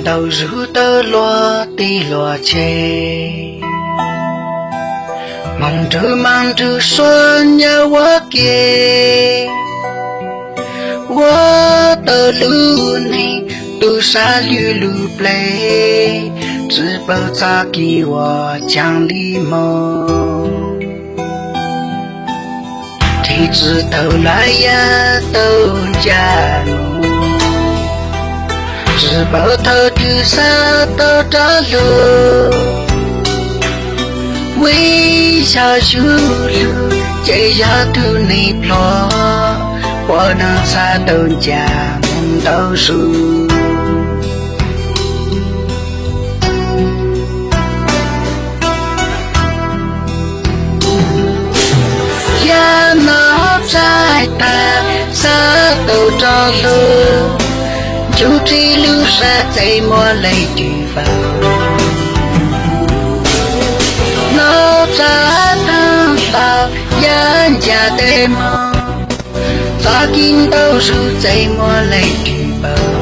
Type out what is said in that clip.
đầu rủ tơ loa tì loa chê mong trừ mang trừ xuân nhớ quá kia quá tơ lưu này tu sa lưu lưu play只保扎给我讲礼貌提子头来呀都家路只保头就啥都着路微笑修路这样都你破我能啥都家梦到数呀那在他啥都着路就这路上在莫来地方那在等到人家的梦咋见到是在莫来地方